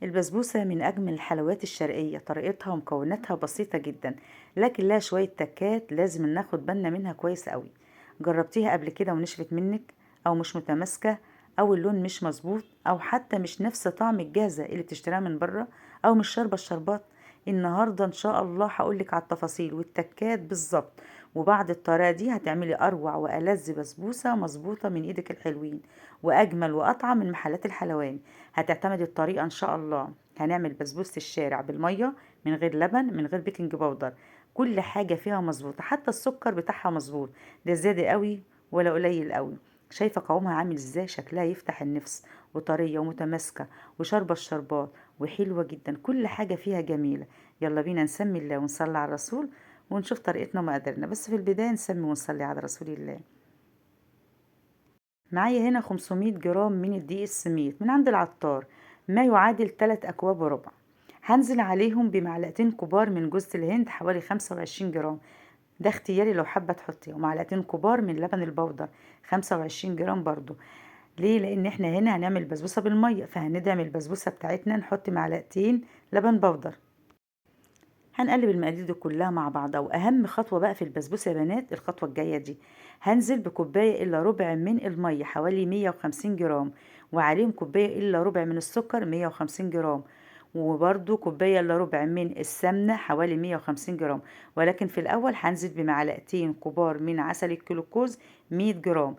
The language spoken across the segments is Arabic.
البسبوسة من أجمل الحلويات الشرقية، طريقتها ومكوناتها بسيطة جدا، لكن لها شوية تكات لازم ناخد بالنا منها كويس قوي. جربتيها قبل كده ونشفت منك، أو مش متماسكة، أو اللون مش مظبوط، أو حتى مش نفس طعم الجاهزة اللي بتشتريها من بره، أو مش شاربة الشربات؟ النهاردة إن شاء الله هقولك على التفاصيل والتكات بالظبط، وبعد الطريقة دي هتعملي أروع وألذ بسبوسة مظبوطة من إيدك الحلوين، وأجمل وأطعم من محلات الحلواني. هتعتمدي الطريقة ان شاء الله. هنعمل بسبوسة الشارع بالمية، من غير لبن، من غير بيكنج باودر. كل حاجة فيها مظبوطة، حتى السكر بتاعها مظبوط، لا زيادة قوي ولا قليل قوي. شايفة قوامها عامل ازاي؟ شكلها يفتح النفس، وطرية ومتماسكة، وشاربة الشربات، وحلوة جدا. كل حاجة فيها جميلة. يلا بينا نسمي الله ونصلي على الرسول، ونشوف طريقتنا ومقاديرنا. بس في البداية نسمي ونصلي على رسول الله. معايا هنا 500 جرام من الدقيق السميد من عند العطار، ما يعادل 3 أكواب وربع. هنزل عليهم بمعلقتين كبار من جوز الهند حوالي 25 جرام، ده اختياري لو حابة تحطي، ومعلقتين كبار من لبن البودر 25 جرام برضو. ليه؟ لان احنا هنا هنعمل بسبوسة بالمية، فهندعم البسبوسة بتاعتنا نحط معلقتين لبن بودر. هنقلب المقادير دي كلها مع بعضها. واهم خطوه بقى في البسبوسه يا بنات الخطوه الجايه دي، هنزل بكوبايه الا ربع من الميه حوالي 150 جرام، وعليهم كوبايه الا ربع من السكر 150 جرام، وبرده كوبايه الا ربع من السمنه حوالي 150 جرام. ولكن في الاول هنزل بمعلقتين كبار من عسل الكلوكوز 100 جرام.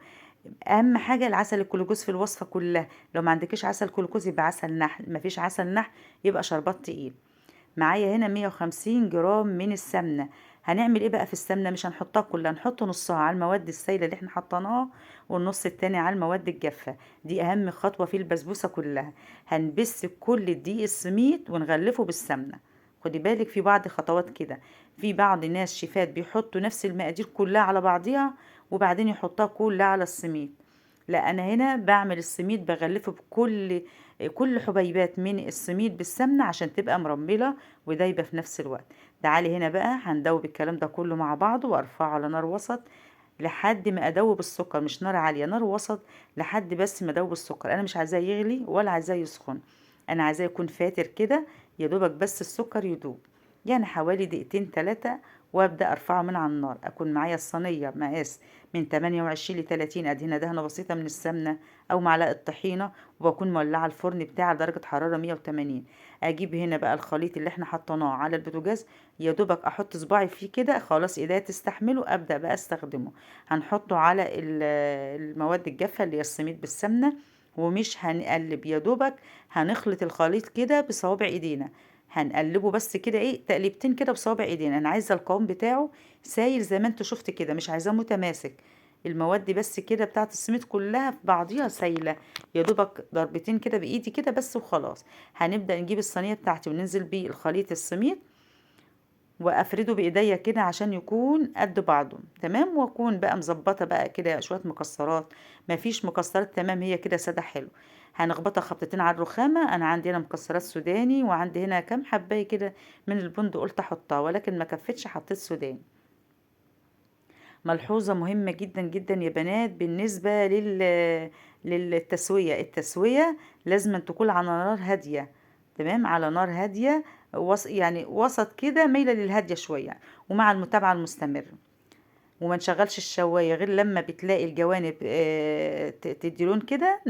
اهم حاجه العسل الكلوكوز في الوصفه كلها. لو ما عندكيش عسل كلوكوز يبقى عسل نحل، مفيش عسل نحل يبقى شربات تقيل. معايا هنا 150 جرام من السمنة. هنعمل ايه بقى في السمنة؟ مش هنحطها كلها، هنحط نصها على المواد السائلة اللي احنا حطيناها، والنص التاني على المواد الجافة. دي اهم خطوة في البسبوسة كلها. هنبس كل الدقيق السميد ونغلفه بالسمنة. خدي بالك في بعض خطوات كده، في بعض ناس شيفات بيحطوا نفس المقادير كلها على بعضها وبعدين يحطها كلها على السميد. لا، انا هنا بعمل السميد بغلفه بكل كل حبيبات من السميد بالسمنة عشان تبقى مرملة ودايبة في نفس الوقت. تعالي هنا بقى هندوب الكلام ده كله مع بعضه وارفعه على نار وسط لحد ما ادوب السكر، مش نار عالية، نار وسط، لحد بس ما ادوب السكر. انا مش عايزاه يغلي ولا عايزاه يسخن، انا عايزاه يكون فاتر كده، يا دوبك بس السكر يدوب، يعني حوالي دقيقتين 3. وابدا ارفعه من على النار. اكون معايا الصينيه مقاس من 28 ل 30، ادهنها دهنه بسيطه من السمنه او معلقه طحينه، وبكون مولعه الفرن بتاعي على درجه حراره 180. اجيب هنا بقى الخليط اللي احنا حطيناه على البوتاجاز، يا دوبك احط صباعي فيه كده، خلاص ايديا تستحمله، ابدا بقى استخدمه. هنحطه على المواد الجافه اللي هي السميد بالسمنه، ومش هنقلب، يا دوبك هنخلط الخليط كده بصوابع ايدينا. هنقلبه بس كده ايه تقليبتين كده بصوابع ايدينا. انا عايزه القوام بتاعه سايل زي ما انتوا شفت كده، مش عايزاه متماسك. المواد دي بس كده بتاعت السميد كلها في بعضيها سايله، يا دوبك ضربتين كده بايدي كده بس وخلاص. هنبدا نجيب الصينيه بتاعتي وننزل بيه الخليط السميد، وافرده بايديا كده عشان يكون قد بعضه تمام. واكون بقى مظبطه بقى كده شويه مكسرات، مفيش مكسرات تمام، هي كده ساده حلو. هنخبطها خبطتين على الرخامه. انا عندي هنا مكسرات سوداني، وعندي هنا كام حبايه كده من البندق قلت احطها، ولكن ما كفتش حطيت سوداني. ملحوظة مهمة جدا جدا يا بنات بالنسبة للتسوية. التسوية لازم تكون على نار هادية، تمام، على نار هادية، يعني وسط كده، مايلة للهادية شوية، ومع المتابعة المستمرة. وما نشغلش الشواية غير لما بتلاقي الجوانب تدي لون كده،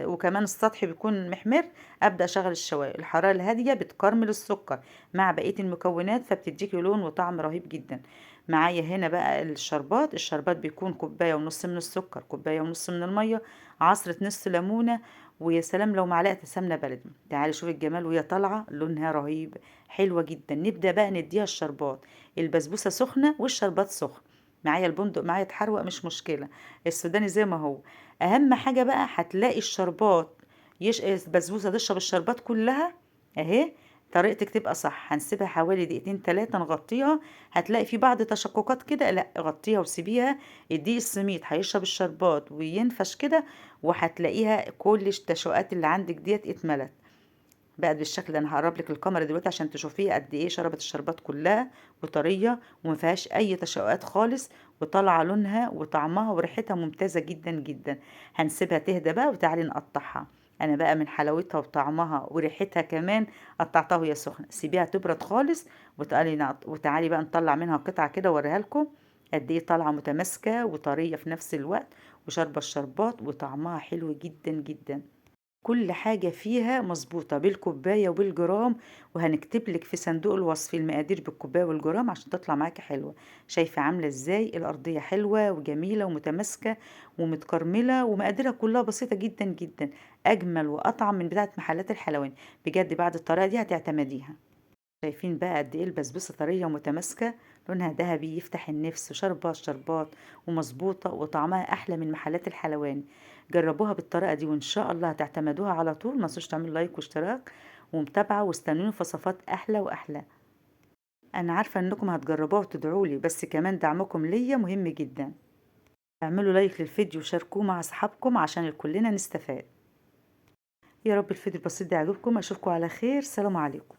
وكمان السطح بيكون محمر. ابدا اشغل الشواية. الحرارة الهادية بتكرمل السكر مع بقية المكونات، فبتديكي لون وطعم رهيب جدا. معايا هنا بقى الشربات. الشربات بيكون كوباية ونص من السكر، كوباية ونص من المية، عصرة نص ليمونة، ويا سلام لو معلقة سمنة بلدي. تعالي شوفي الجمال وهي طالعة لونها رهيب، حلوة جدا. نبدأ بقى نديها الشربات. البسبوسة سخنة والشربات سخن. معايا البندق معايا اتحروق مش مشكلة، السوداني زي ما هو. اهم حاجة بقى هتلاقي الشربات البسبوسة تشرب الشربات كلها اهي. طريقتك تبقى صح. هنسيبها حوالي دقيقتين 3 نغطيها. هتلاقي في بعض تشققات كده، لا غطيها وسيبيها. الدقيق السميد هيشرب الشربات وينفش كده، وهتلاقيها كل التشققات اللي عندك ديت اتملت. بقت بالشكل ده. انا هقرب لك الكاميرا دلوقتي عشان تشوفيه قد ايه شربت الشربات كلها، وطريه وما فيهاش اي تشققات خالص، وطالعه لونها وطعمها وريحتها ممتازه جدا جدا. هنسيبها تهدى بقى وتعالي نقطعها. أنا بقى من حلاوتها وطعمها وريحتها كمان قطعتها وهي سخنة، سيبيها تبرد خالص وتعالي بقى نطلع منها قطعة كده واوريها لكم قد ايه طالعة متماسكة وطرية في نفس الوقت وشاربة الشربات وطعمها حلو جدا جدا. كل حاجة فيها مظبوطة بالكوباية وبالجرام، وهنكتب لك في صندوق الوصف المقادير بالكوباية والجرام عشان تطلع معاكي حلوة. شايفة عاملة ازاي الأرضية حلوة وجميلة ومتماسكة ومتكرملة ومقاديرها كلها بسيطة جدا جدا، أجمل وأطعم من بتاعة محلات الحلواني. بجد بعد الطريقة دي هتعتمديها. شايفين بقى قد ايه البسبوسة طرية ومتماسكة، لونها ذهبي يفتح النفس وشاربة الشربات ومظبوطة وطعمها أحلى من محلات الحلواني. جربوها بالطريقة دي وإن شاء الله هتعتمدوها على طول. ما تنسوش تعملوا لايك واشتراك ومتابعة واستنوني في وصفات أحلى وأحلى. أنا عارفة إنكم هتجربوها وتدعولي، بس كمان دعمكم ليا مهم جدا. اعملوا لايك للفيديو وشاركوه مع أصحابكم عشان كلنا نستفاد. يا رب الفيديو البسيط ده يعجبكم. أشوفكم على خير. سلام عليكم.